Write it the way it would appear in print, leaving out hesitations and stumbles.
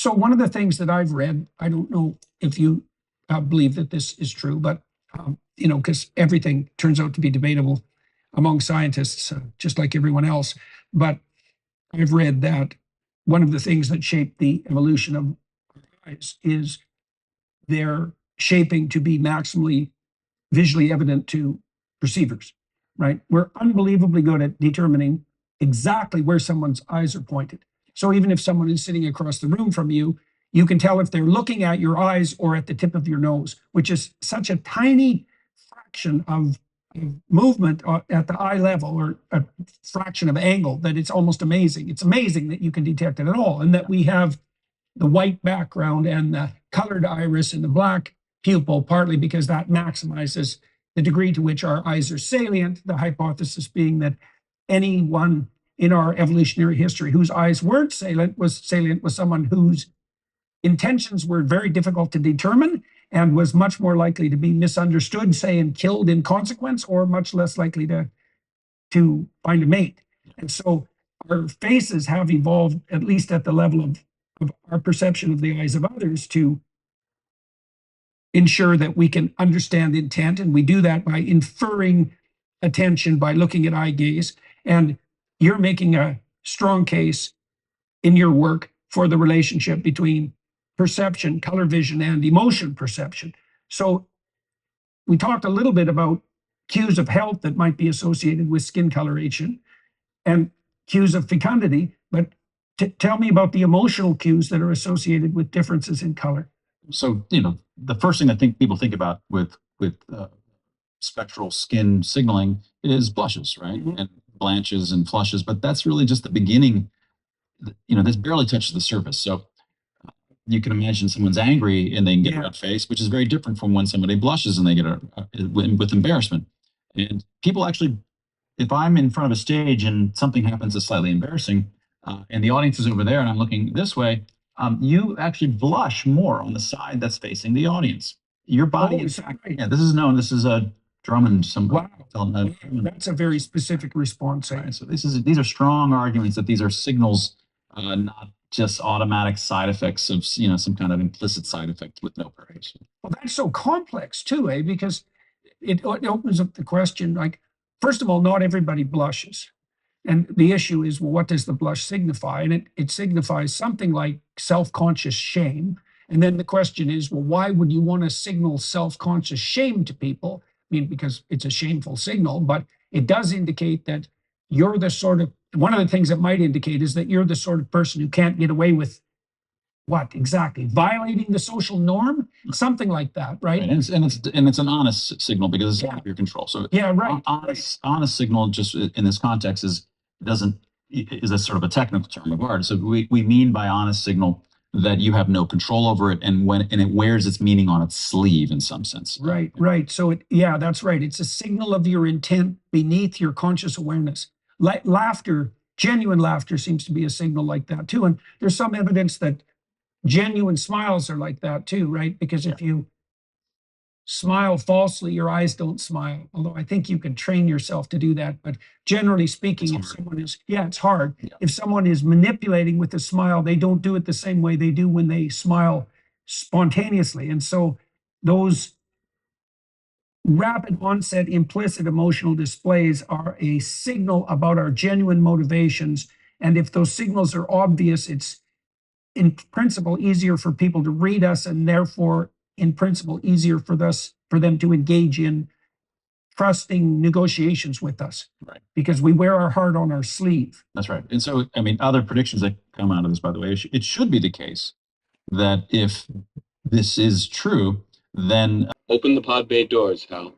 So one of the things that I've read, I don't know if you believe that this is true, but because everything turns out to be debatable among scientists, just like everyone else. But I've read that one of the things that shaped the evolution of our eyes is their shaping to be maximally visually evident to perceivers, right? We're unbelievably good at determining exactly where someone's eyes are pointed. So even if someone is sitting across the room from you, you can tell if they're looking at your eyes or at the tip of your nose, which is such a tiny fraction of movement at the eye level, or a fraction of angle, that it's almost amazing. It's amazing that you can detect it at all, and that we have the white background and the colored iris and the black pupil, partly because that maximizes the degree to which our eyes are salient. The hypothesis being that anyone in our evolutionary history whose eyes weren't salient was someone whose intentions were very difficult to determine and was much more likely to be misunderstood, say, and killed in consequence, or much less likely to find a mate. And so our faces have evolved, at least at the level of our perception of the eyes of others, to ensure that we can understand intent. And we do that by inferring attention by looking at eye gaze. And you're making a strong case in your work for the relationship between perception, color vision, and emotion perception. So we talked a little bit about cues of health that might be associated with skin coloration and cues of fecundity, but tell me about the emotional cues that are associated with differences in color. So, the first thing I think people think about with spectral skin signaling is blushes, right? Mhm. And blanches and flushes, but that's really just the beginning. This barely touches the surface. So you can imagine someone's angry and they can get a Yeah. red face, which is very different from when somebody blushes and they get with embarrassment. And people actually, if I'm in front of a stage and something happens that's slightly embarrassing, and the audience is over there and I'm looking this way, you actually blush more on the side that's facing the audience. Your body, Oh, in is that fact, right? yeah, this is known. This is a Drummond. Wow. That's a very specific response. Right. So these are strong arguments that these are signals, not just automatic side effects of some kind of implicit side effect with no purpose. Well, that's so complex too, because it opens up the question, like, first of all, not everybody blushes. And the issue is, well, what does the blush signify? And it signifies something like self-conscious shame. And then the question is, well, why would you want to signal self-conscious shame to people? I mean, because it's a shameful signal, but it does indicate that you're the sort of, one of the things that might indicate is that you're the sort of person who can't get away with what exactly? Violating the social norm? Something like that, right? Right. And it's an honest signal because it's out Yeah. of your control. So Yeah, right. honest signal, just in this context, is a sort of a technical term of art. So we mean by honest signal that you have no control over it, and it wears its meaning on its sleeve in some sense. Right, right. So yeah, that's right. It's a signal of your intent beneath your conscious awareness. Laughter, genuine laughter, seems to be a signal like that too. And there's some evidence that genuine smiles are like that too, right? Because if you smile falsely, your eyes don't smile. Although I think you can train yourself to do that. But generally speaking, if someone is, yeah, it's hard. Yeah. If someone is manipulating with a smile, they don't do it the same way they do when they smile spontaneously. And so those rapid onset implicit emotional displays are a signal about our genuine motivations. And if those signals are obvious, it's in principle easier for people to read us, and therefore in principle easier for them to engage in trusting negotiations with us. Right. Because we wear our heart on our sleeve. That's right. And so, I mean, other predictions that come out of this, by the way, it should be the case that if this is true, then Open the pod bay doors, Hal.